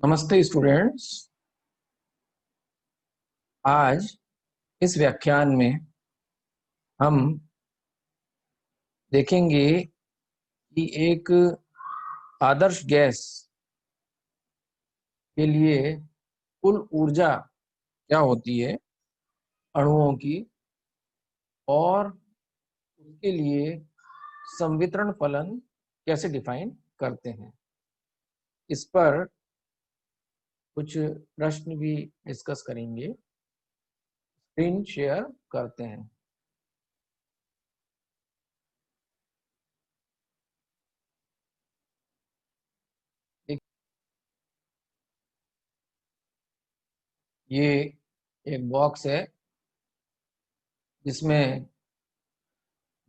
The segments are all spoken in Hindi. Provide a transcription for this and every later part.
नमस्ते स्टूडेंट्स। आज इस व्याख्यान में हम देखेंगे कि एक आदर्श गैस के लिए कुल ऊर्जा क्या होती है अणुओं की, और उसके लिए संवितरण फलन कैसे डिफाइन करते हैं। इस पर कुछ प्रश्न भी डिस्कस करेंगे। स्क्रीन शेयर करते हैं। ये एक बॉक्स है जिसमें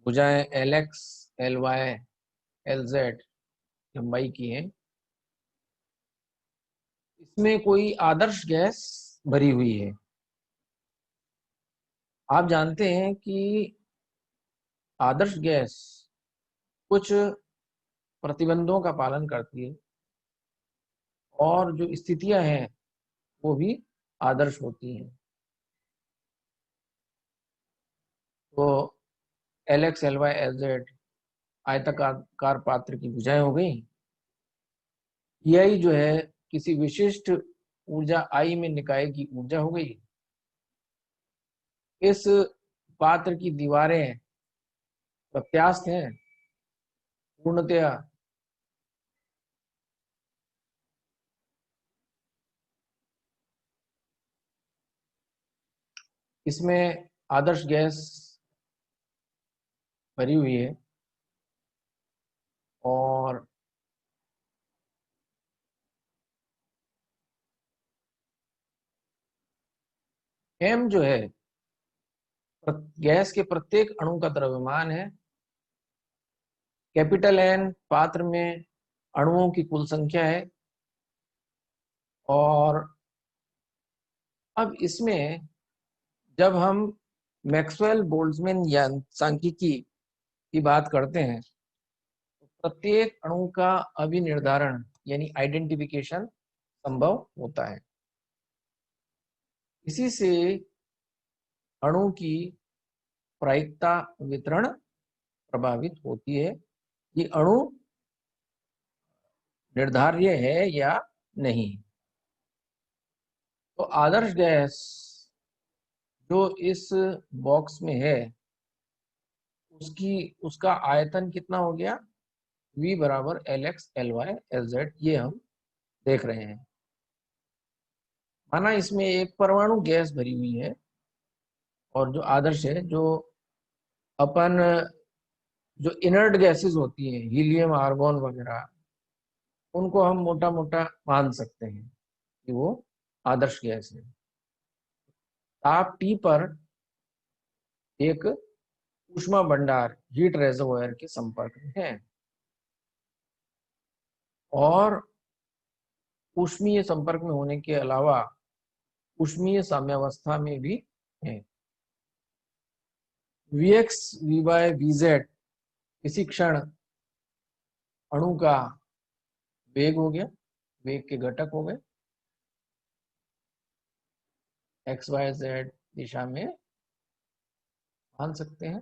भुजाएं LX, LY, LZ लंबाई की हैं। इसमें कोई आदर्श गैस भरी हुई है। आप जानते हैं कि आदर्श गैस कुछ प्रतिबंधों का पालन करती है और जो स्थितियां हैं वो भी आदर्श होती हैं। तो LX, LY, LZ आयताकार पात्र की भुजाएं हो गई। EI जो है किसी विशिष्ट ऊर्जा I में निकाय की ऊर्जा हो गई। इस पात्र की दीवारें प्रत्यास्थ हैं, पूर्णतया इसमें आदर्श गैस भरी हुई है। और m जो है गैस के प्रत्येक अणु का द्रव्यमान है। कैपिटल N पात्र में अणुओं की कुल संख्या है। और अब इसमें जब हम मैक्सवेल बोल्ट्जमैन सांख्यिकी की बात करते हैं तो प्रत्येक अणु का अभिनिर्धारण यानी आइडेंटिफिकेशन संभव होता है। इसी से अणु की प्रायिकता वितरण प्रभावित होती है कि अणु निर्धार्य है या नहीं। तो आदर्श गैस जो इस बॉक्स में है उसका आयतन कितना हो गया, V बराबर LX, LY, LZ, ये हम देख रहे हैं। माना इसमें एक परमाणु गैस भरी हुई है और जो आदर्श है, जो अपन जो इनर्ट गैसेस होती हैं हीलियम, आर्गोन वगैरह, उनको हम मोटा मोटा मान सकते हैं कि वो आदर्श गैस है। ताप T पर एक ऊष्मा भंडार हीट रेजर्वोयर के संपर्क में है और ऊष्मीय संपर्क में होने के अलावा ऊष्मीय साम्यावस्था में भी है। Vx, Vy, Vz किसी क्षण अणु का वेग हो गया, वेग के घटक हो गए। एक्स वाई जेड दिशा में मान सकते हैं।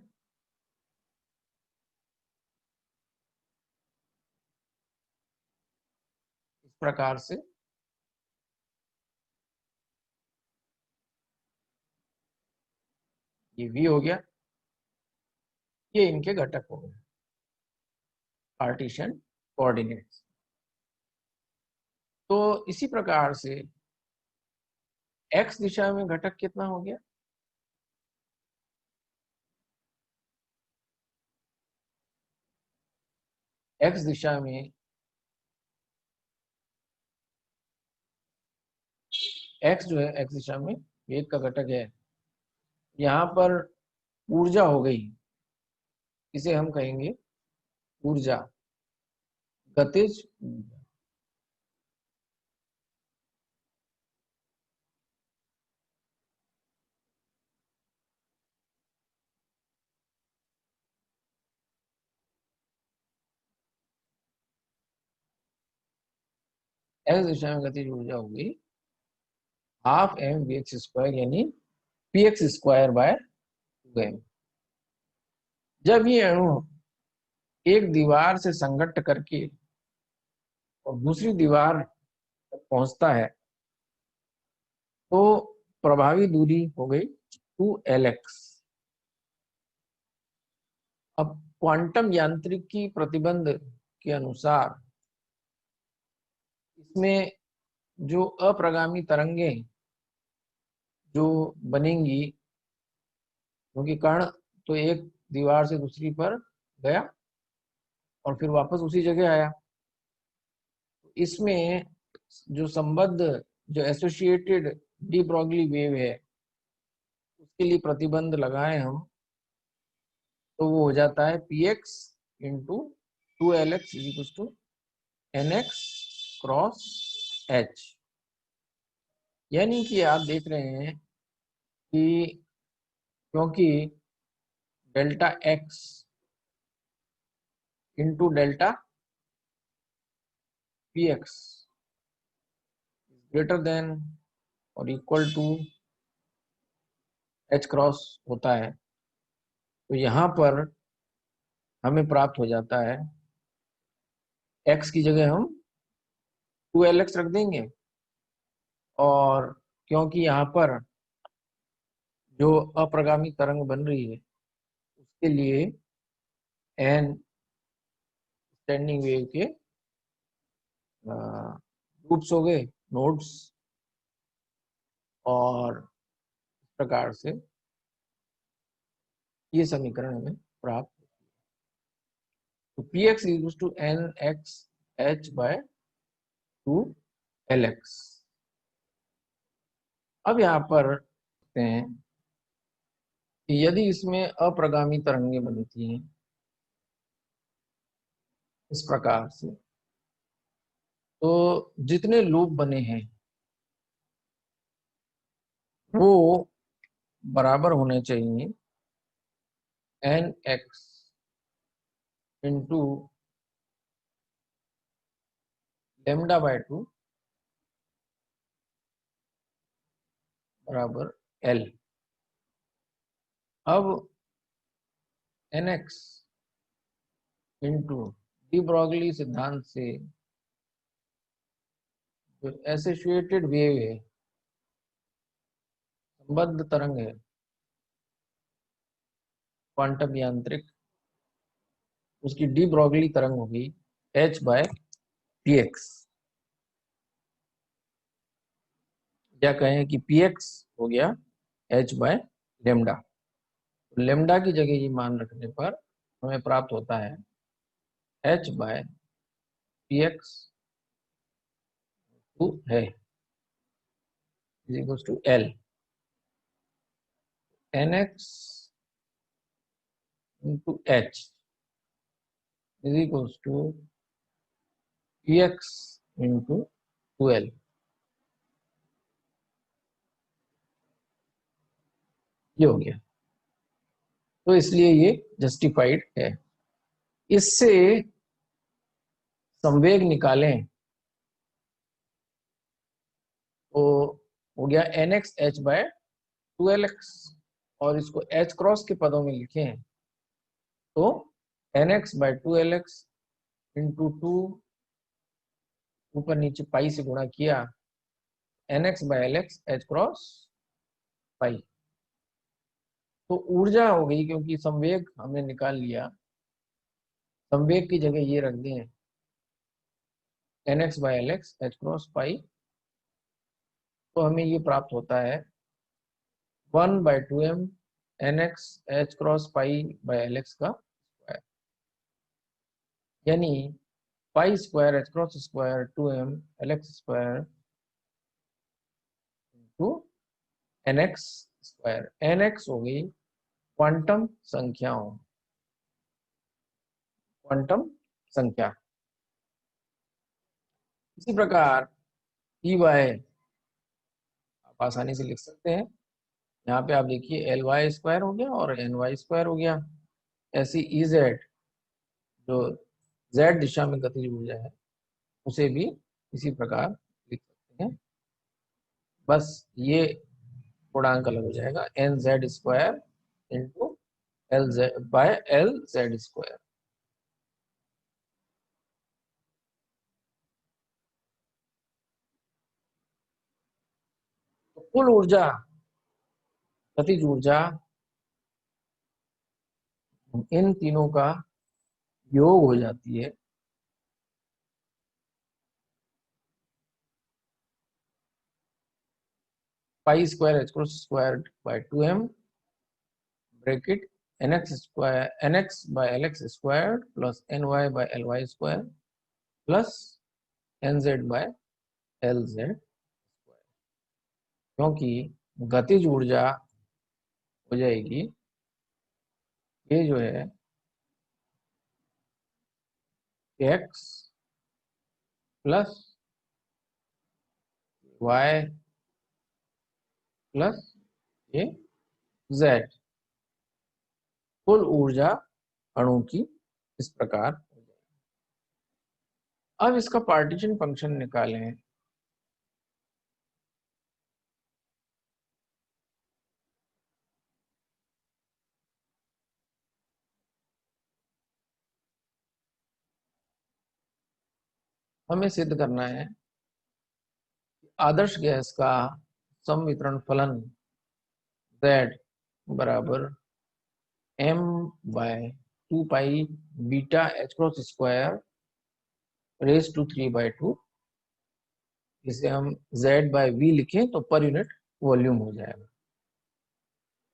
इस प्रकार से ये V हो गया, ये इनके घटक हो गए, कार्टेशियन कोऑर्डिनेट्स। तो इसी प्रकार से x दिशा में घटक कितना हो गया, x दिशा में x जो है x दिशा में वेग का घटक है। यहाँ पर ऊर्जा हो गई, इसे हम कहेंगे ऊर्जा, गतिज ऊर्जा। एक्स दिशा में गतिज ऊर्जा होगी half M V X square यानी P X square by 2m। जब ये अणु एक दीवार से संघट्ट करके और दूसरी दीवार तक पहुंचता है तो प्रभावी दूरी हो गई 2Lx। अब क्वांटम यांत्रिकी प्रतिबंध के अनुसार इसमें जो अप्रगामी तरंगें जो बनेंगी, क्योंकि कण तो एक दीवार से दूसरी पर गया और फिर वापस उसी जगह आया, इसमें जो संबद्ध जो एसोसिएटेड डी ब्रॉगली वेव है उसके लिए प्रतिबंध लगाए हम तो वो हो जाता है P X into 2Lx is to NX cross H। यानी कि आप देख रहे हैं कि क्योंकि delta x into delta P X greater than और इक्वल टू H क्रॉस होता है, तो यहाँ पर हमें प्राप्त हो जाता है x की जगह हम 2Lx रख देंगे, और क्योंकि यहाँ पर जो अप्रगामी तरंग बन रही है उसके लिए n स्टैंडिंग वेव के रूट्स हो गए, नोड्स, और इस प्रकार से ये समीकरण हमें प्राप्त। तो P X equal to N X H by 2Lx। अब यहाँ पर देखते हैं कि यदि इसमें अप्रगामी तरंगें बनती हैं इस प्रकार से, तो जितने लूप बने हैं वो बराबर होने चाहिए N X into lambda by 2 बराबर L। अब N X into de Broglie सिद्धांत से जो एसोसिएटेड वेव है, संबद्ध तरंग है क्वांटम यांत्रिक, उसकी डी ब्रॉगली तरंग होगी H बाय पी एक्स, या कहें कि पी एक्स हो गया H बाय लेमडा। लेमडा की जगह ये मान रखने पर हमें प्राप्त होता है H बाय पी एक्स है is equal to L NX into H is equals to Px into 2L। ये हो गया, तो इसलिए ये जस्टिफाइड है। इससे संवेग निकालें तो हो गया NX H बाय 2Lx, और इसको H क्रॉस के पदों में लिखें तो NX बाय 2Lx इंटू 2 ऊपर नीचे पाई से गुणा किया NX by LX H cross pi. तो ऊर्जा हो गई, क्योंकि संवेग हमने निकाल लिया, संवेग की जगह ये रख दें NX by LX H cross pi, तो हमें ये प्राप्त होता है 1/2m NX H cross pi by LX का स्क्वायर, यानी pi square H cross square 2m LX square to NX square. NX हो गई क्वांटम संख्याओं, क्वांटम संख्या। इसी प्रकार E बाय आप आसानी से लिख सकते हैं, यहाँ पे आप देखिए LY स्क्वायर हो गया और NY स्क्वायर हो गया। ऐसी EZ जो Z दिशा में गतिज ऊर्जा है उसे भी इसी प्रकार लिख सकते हैं। बस ये गुणांक अलग हो जाएगा, N Z square into L Z by L Z square. तो कुल ऊर्जा, गतिज ऊर्जा इन तीनों का योग हो जाती है pi square H cross square by 2m bracket nx square nx by lx square plus ny by ly square plus nz by lz square. क्योंकि गतिज ऊर्जा हो जाएगी, ये जो है x प्लस y प्लस ये z, कुल ऊर्जा अणु की इस प्रकार हो जाएगी। अब इसका पार्टीशन फंक्शन निकालें। हमें सिद्ध करना है आदर्श गैस का संवितरण फलन z बराबर m by 2 pi beta h cross square raise to 3/2। इसे हम z बाय v लिखें तो पर यूनिट वॉल्यूम हो जाएगा।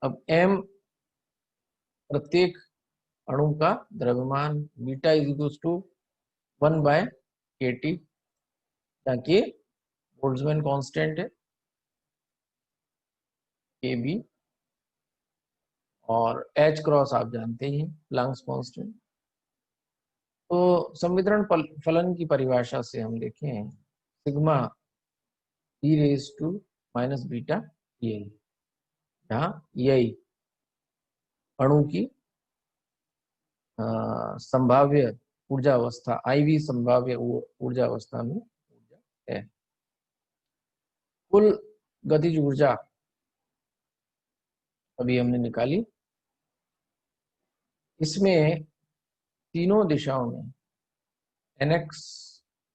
अब m प्रत्येक अणु का द्रव्यमान, beta is equal to 1 by kT, ताकि बोल्ट्जमैन कांस्टेंट है kb, और h क्रॉस आप जानते ही प्लैंक्स कांस्टेंट। तो संवितरण फलन की परिभाषा से हम देखें sigma e raise to minus beta ei, जहाँ ei अणु की संभाव्य ऊर्जा अवस्था, IV संभाव्य ऊर्जा अवस्था में ऊर्जा है। कुल गतिज ऊर्जा अभी हमने निकाली, इसमें तीनों दिशाओं में nx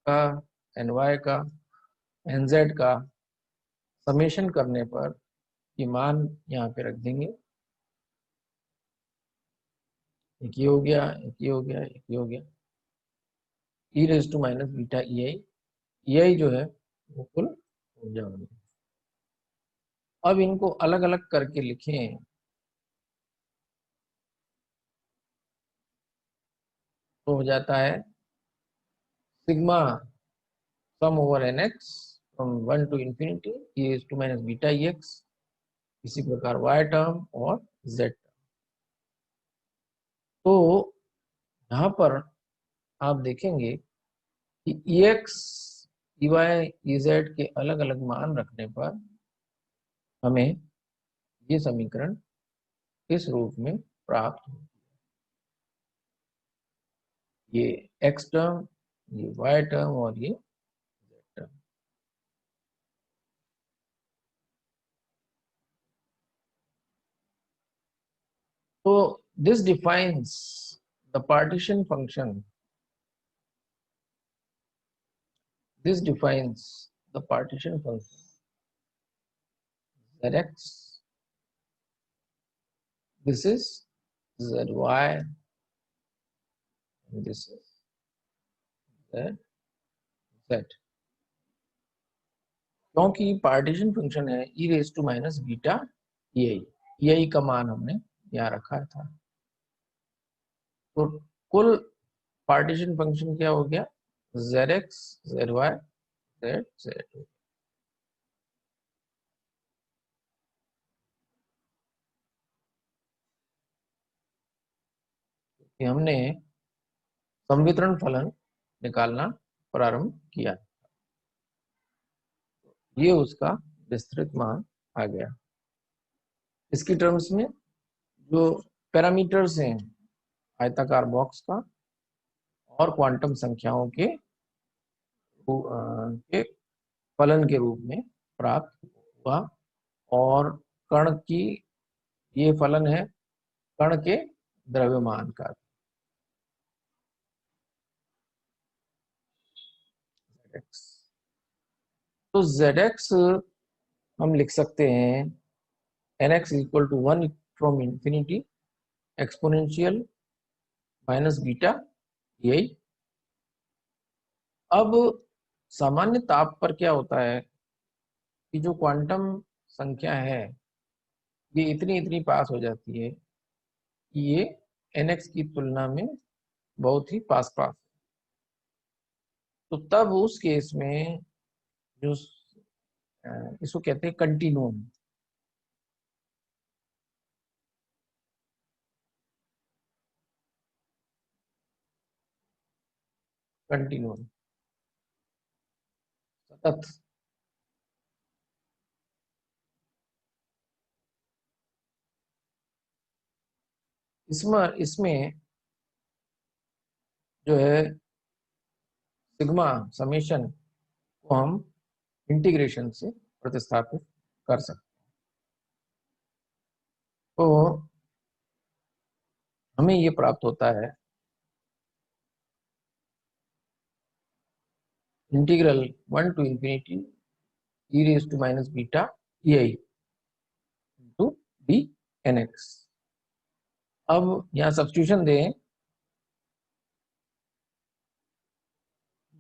का, ny का, nz का समेशन करने पर ये मान यहाँ पे रख देंगे। एक ये हो गया, एक ये हो गया, एक ये हो गया, e raise to minus beta ei जो है वो कुल ऊर्जा होगी। अब इनको अलग अलग करके लिखें तो हो जाता है sigma sum over nx from 1 to infinity e raise to minus beta ex, इसी प्रकार y टर्म और z टर्म। तो यहाँ पर आप देखेंगे कि ex, ey, ez के अलग अलग मान रखने पर हमें ये समीकरण इस रूप में प्राप्त हो, ये x टर्म, ये y टर्म और ये z टर्म। तो this defines the partition function, this defines the partition function zx, this is zy, and this is z। क्योंकि पार्टीशन फंक्शन है e raise to minus beta ei का मान हमने यहाँ रखा था। तो कुल पार्टीशन फंक्शन क्या हो गया, zx, zy, z। हमने संवितरण फलन निकालना प्रारंभ किया, ये उसका विस्तृत मान आ गया। इसकी टर्म्स में जो पैरामीटर्स हैं आयताकार बॉक्स का और क्वांटम संख्याओं के, के फलन के रूप में प्राप्त हुआ। और कण की ये फलन है कण के द्रव्यमान का। तो zx हम लिख सकते हैं nx equal to 1 from infinity exponential minus beta यही। अब सामान्य ताप पर क्या होता है कि जो क्वांटम संख्या है ये इतनी इतनी पास हो जाती है कि ये nx की तुलना में बहुत ही पास पास। तो तब उस केस में जो इसको कहते हैं कंटिन्यूम। कंटिन्यूम सतत। इसमें जो है सिग्मा समेशन को हम इंटीग्रेशन से प्रतिस्थापित कर सकते हैं। तो हमें ये प्राप्त होता है integral 1 to infinity e raise to minus beta ei to D N X. अब यहाँ सब्स्टिट्यूशन दें,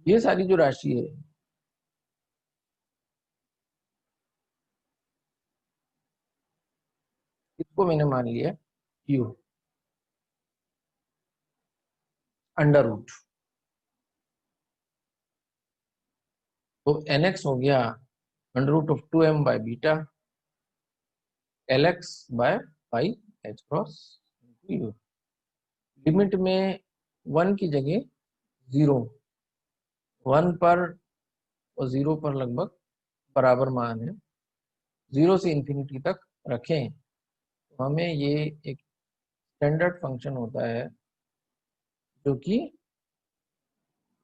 ये सारी जो राशि है इसको मैंने मान लिया u अंडर रूट। तो nx हो गया under root of 2m by beta lx by pi h cross u। Limit में 1 की जगह 0, 1 पर और 0 पर लगभग बराबर मान है, 0 से इंफिनिटी तक रखें तो हमें ये एक स्टैंडर्ड फंक्शन होता है जो कि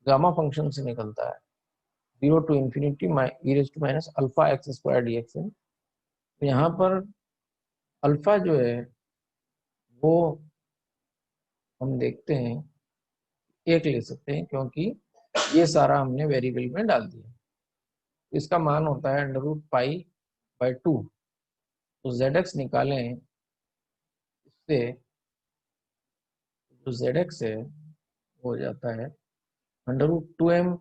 गामा फंक्शन से निकलता है 0 to infinity e raise to minus alpha X square D X. तो यहाँ पर अल्फा जो है वो हम देखते हैं एक ले सकते हैं क्योंकि ये सारा हमने वेरिएबल में डाल दिया। इसका मान होता है अंडर रूट पाई बाय 2। तो zx निकालें, इससे जो zx है हो जाता है under root 2m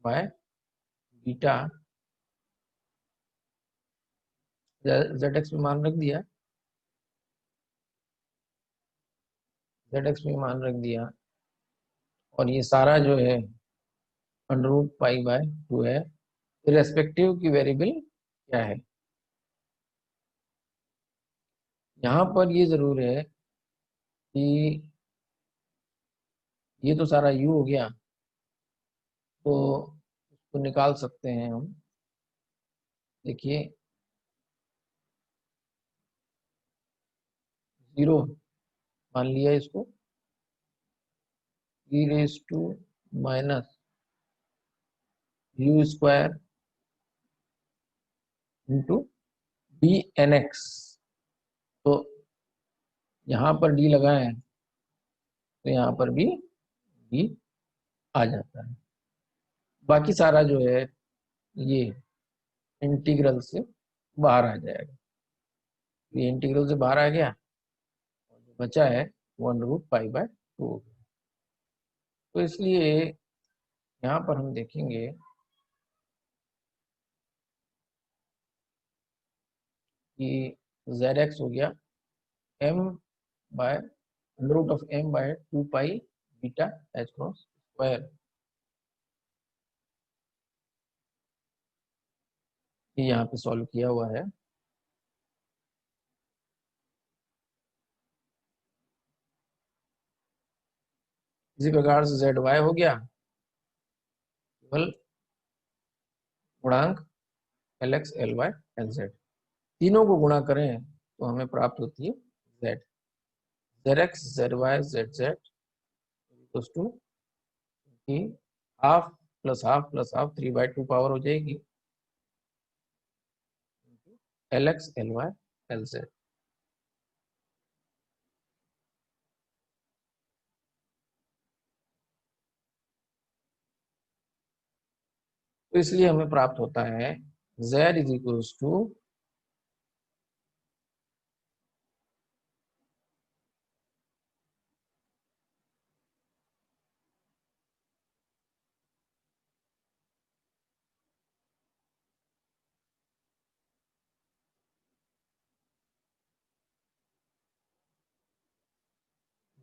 by beta. zx में मान रख दिया, zx में मान रख दिया और ये सारा जो है अंडर रूट पाई बाय 2 है। इरेस्पेक्टिव की वेरिएबल क्या है, यहाँ पर ये जरूर है कि ये तो सारा u हो गया तो उसको निकाल सकते हैं हम। देखिए 0 मान लिया इसको e raise to minus u square into D N X. तो यहाँ पर d लगाएं तो यहाँ पर भी d आ जाता है। बाकी सारा जो है ये इंटीग्रल से बाहर आ जाएगा। ये इंटीग्रल से बाहर आ गया और जो बचा है 1 रूट पाई बाय 2। तो इसलिए यहाँ पर हम देखेंगे कि zx हो गया m by under root of m by 2 pi beta h cross square. ये यहाँ पे सॉल्व किया हुआ है। इसी प्रकार से जेड वाई हो गया केवल गुणांक L X L Y L Z. तीनों को गुणा करें तो हमें प्राप्त होती है Z, Z X Z Y Z Z to half plus half 3/2 power हो जाएगी LX LY LZ। तो इसलिए हमें प्राप्त होता है Z is equals to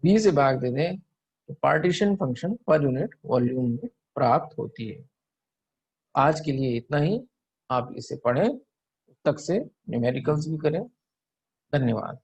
B से भाग दे दें तो पार्टीशन फंक्शन पर यूनिट वॉल्यूम में प्राप्त होती है। आज के लिए इतना ही। आप इसे पढ़ें, पुस्तक से न्यूमेरिकल्स भी करें। धन्यवाद।